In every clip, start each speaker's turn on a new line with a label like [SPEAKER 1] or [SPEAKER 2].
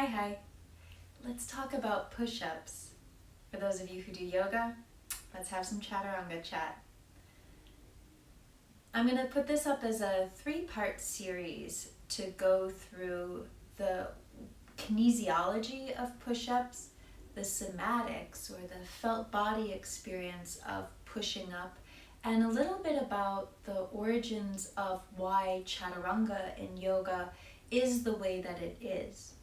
[SPEAKER 1] Hi. Let's talk about push-ups. For those of you who do yoga, let's have some Chaturanga Chat. I'm going to put this up as a 3-part series to go through the kinesiology of push-ups, the somatics or the felt body experience of pushing up, and a little bit about the origins of why Chaturanga in yoga is the way that it is.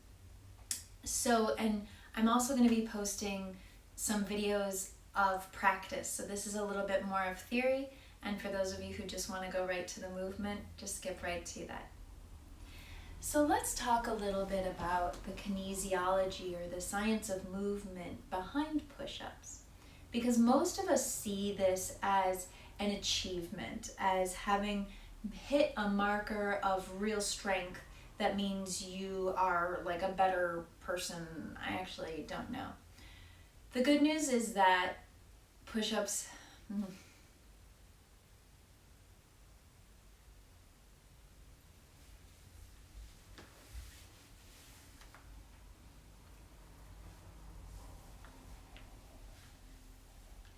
[SPEAKER 1] And I'm also going to be posting some videos of practice. So this is a little bit more of theory, and for those of you who just want to go right to the movement, just skip right to that. So let's talk a little bit about the kinesiology or the science of movement behind push-ups. Because most of us see this as an achievement, as having hit a marker of real strength that means you are like a better person. I actually don't know. The good news is that push-ups,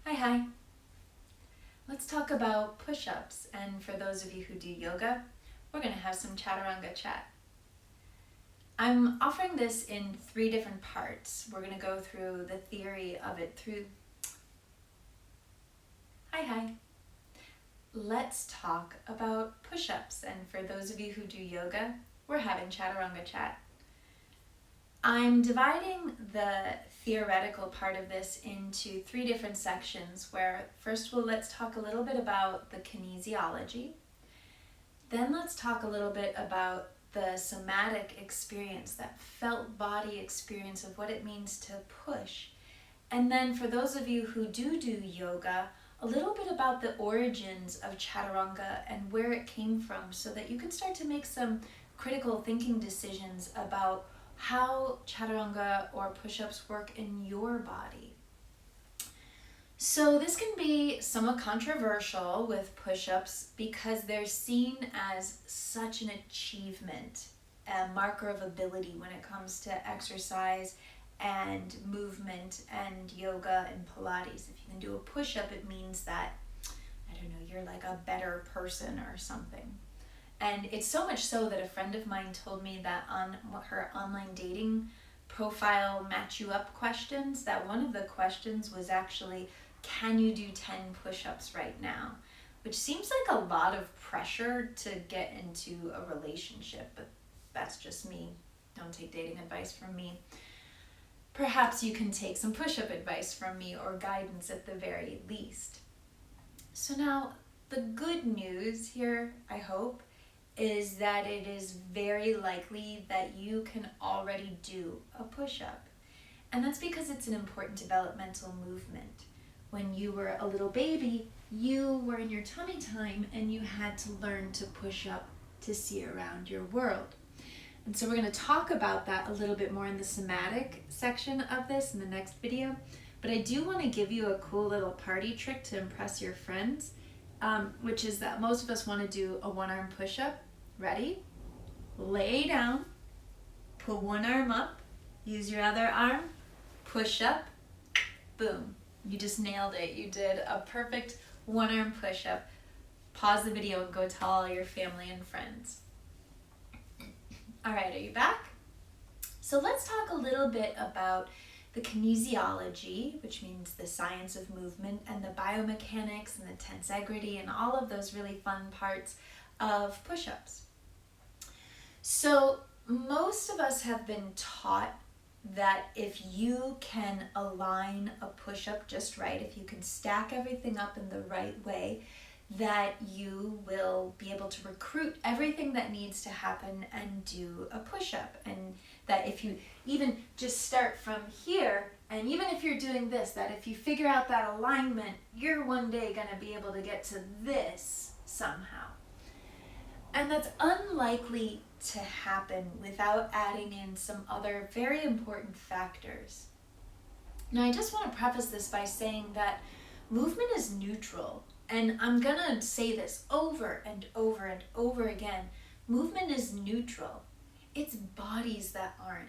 [SPEAKER 1] Hi. Let's talk about push-ups, and for those of you who do yoga, we're going to have some Chaturanga Chat. I'm offering this in 3 different parts. We're going to go through the theory of it through... Hi. Let's talk about push-ups, and for those of you who do yoga, we're having Chaturanga Chat. I'm dividing the theoretical part of this into 3 different sections where first let's talk a little bit about the kinesiology. Then let's talk a little bit about the somatic experience, that felt body experience of what it means to push. And then for those of you who do yoga, a little bit about the origins of Chaturanga and where it came from so that you can start to make some critical thinking decisions about how Chaturanga or push-ups work in your body. So this can be somewhat controversial with push-ups because they're seen as such an achievement, a marker of ability when it comes to exercise and movement and yoga and Pilates. If you can do a push-up, it means that, I don't know, you're like a better person or something. And it's so much so that a friend of mine told me that on her online dating profile match you up questions, that one of the questions was actually, can you do 10 push-ups right now? Which seems like a lot of pressure to get into a relationship, but that's just me. Don't take dating advice from me. Perhaps you can take some push-up advice from me or guidance at the very least. So now, the good news here, I hope, is that it is very likely that you can already do a push-up. And that's because it's an important developmental movement. When you were a little baby, you were in your tummy time and you had to learn to push up to see around your world. And so we're going to talk about that a little bit more in the somatic section of this in the next video. But I do want to give you a cool little party trick to impress your friends, which is that most of us want to do a 1-arm push-up. Ready? Lay down, put 1 arm up, use your other arm, push up, boom. You just nailed it. You did a perfect 1-arm push-up. Pause the video and go tell all your family and friends. All right, are you back? So let's talk a little bit about the kinesiology, which means the science of movement, and the biomechanics and the tensegrity and all of those really fun parts of push-ups. So most of us have been taught that if you can align a push-up just right, if you can stack everything up in the right way, that you will be able to recruit everything that needs to happen and do a push-up. And that if you even just start from here, and even if you're doing this, that if you figure out that alignment, you're one day going to be able to get to this somehow. And that's unlikely to happen without adding in some other very important factors. Now, I just want to preface this by saying that movement is neutral. And I'm going to say this over and over and over again. Movement is neutral. It's bodies that aren't.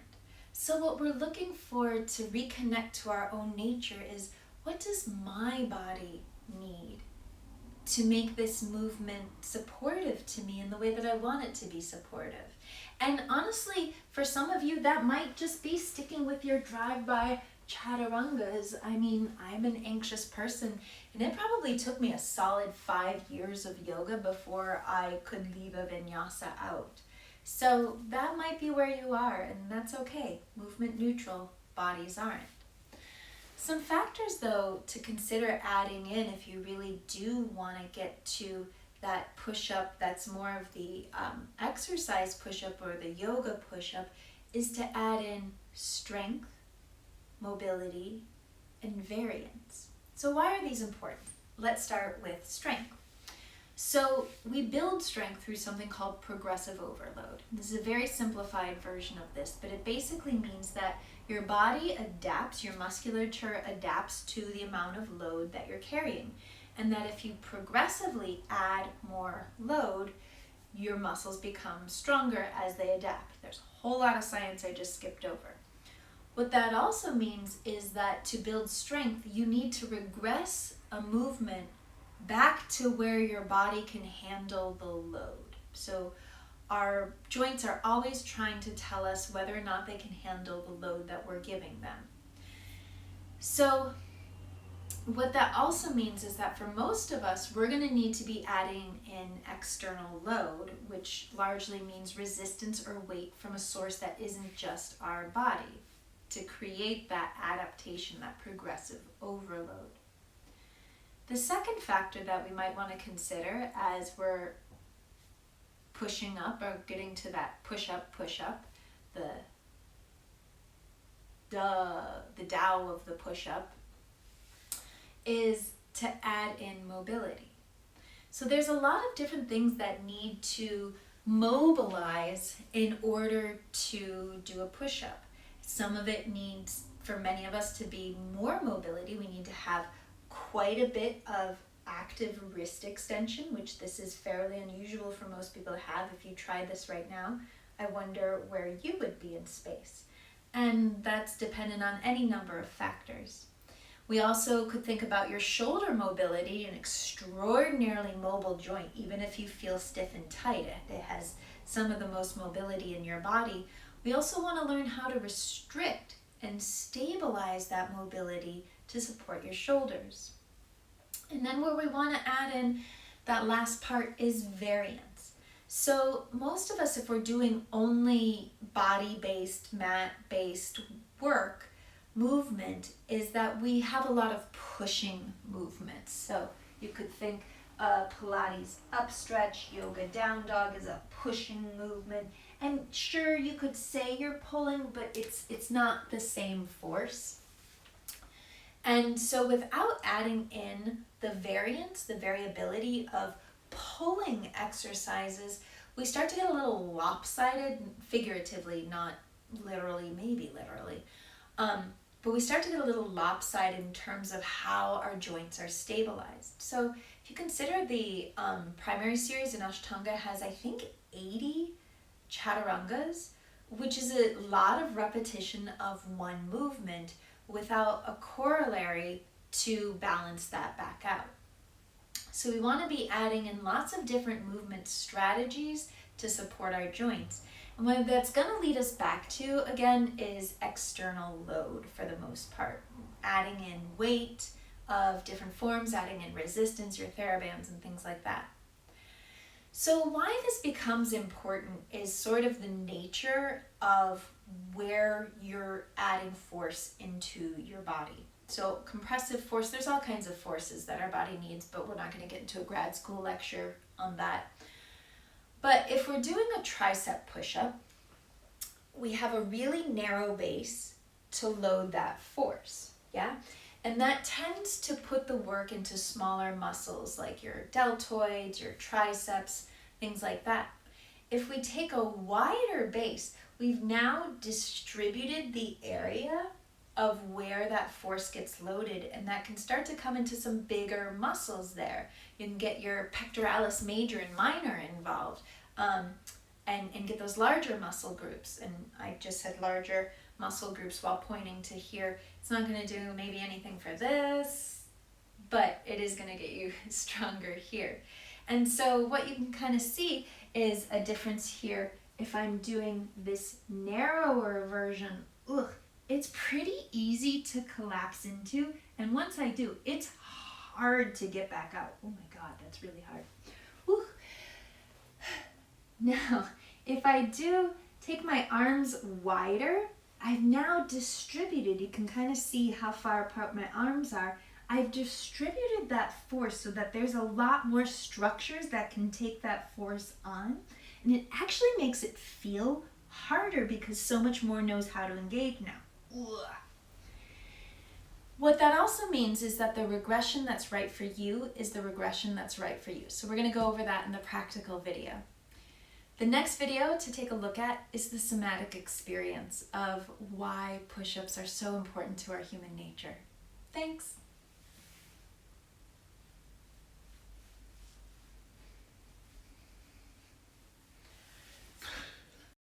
[SPEAKER 1] So what we're looking for to reconnect to our own nature is, what does my body need to make this movement supportive to me in the way that I want it to be supportive? And honestly, for some of you, that might just be sticking with your drive-by chaturangas. I mean, I'm an anxious person, and it probably took me a solid 5 years of yoga before I could leave a vinyasa out. So that might be where you are, and that's okay. Movement neutral, bodies aren't. Some factors, though, to consider adding in if you really do want to get to that push-up that's more of the exercise push-up or the yoga push-up, is to add in strength, mobility, and variance. So why are these important? Let's start with strength. So we build strength through something called progressive overload. This is a very simplified version of this, but it basically means that your body adapts, your musculature adapts to the amount of load that you're carrying. And that if you progressively add more load, your muscles become stronger as they adapt. There's a whole lot of science I just skipped over. What that also means is that to build strength, you need to regress a movement back to where your body can handle the load. So our joints are always trying to tell us whether or not they can handle the load that we're giving them. So what that also means is that for most of us, we're going to need to be adding in external load, which largely means resistance or weight from a source that isn't just our body, to create that adaptation, that progressive overload. The second factor that we might want to consider as we're pushing up or getting to that push-up, the Tao of the push-up, is to add in mobility. So there's a lot of different things that need to mobilize in order to do a push-up. Some of it needs, for many of us, to be more mobility. We need to have quite a bit of active wrist extension, which this is fairly unusual for most people to have. If you tried this right now, I wonder where you would be in space. And that's dependent on any number of factors. We also could think about your shoulder mobility, an extraordinarily mobile joint, even if you feel stiff and tight. It has some of the most mobility in your body. We also want to learn how to restrict and stabilize that mobility to support your shoulders. And then where we want to add in that last part is variance. So most of us, if we're doing only body-based, mat-based work, movement, is that we have a lot of pushing movements. So you could think Pilates upstretch, yoga down dog is a pushing movement. And sure, you could say you're pulling, but it's not the same force. And so without adding in the variance, the variability of pulling exercises, we start to get a little lopsided, figuratively, not literally, maybe literally. But we start to get a little lopsided in terms of how our joints are stabilized. So if you consider the primary series in Ashtanga has, I think, 80 chaturangas, which is a lot of repetition of one movement without a corollary to balance that back out. So we want to be adding in lots of different movement strategies to support our joints. And what that's going to lead us back to, again, is external load for the most part. Adding in weight of different forms, adding in resistance, your therabands, and things like that. So why this becomes important is sort of the nature of where you're adding force into your body. So compressive force, there's all kinds of forces that our body needs, but we're not going to get into a grad school lecture on that. But if we're doing a tricep push-up, we have a really narrow base to load that force, yeah? And that tends to put the work into smaller muscles like your deltoids, your triceps, things like that. If we take a wider base, we've now distributed the area of where that force gets loaded, and that can start to come into some bigger muscles there. You can get your pectoralis major and minor involved. and get those larger muscle groups. And I just said larger muscle groups while pointing to here. It's not going to do maybe anything for this, but it is going to get you stronger here. And so what you can kind of see is a difference here. If I'm doing this narrower version, it's pretty easy to collapse into. And once I do, it's hard to get back out. Oh my God, that's really hard. Whew. Now, if I do take my arms wider, I've now distributed. You can kind of see how far apart my arms are. I've distributed that force so that there's a lot more structures that can take that force on. And it actually makes it feel harder because so much more knows how to engage now. Ugh. What that also means is that the regression that's right for you is the regression that's right for you. So we're going to go over that in the practical video. The next video to take a look at is the somatic experience of why push-ups are so important to our human nature. Thanks.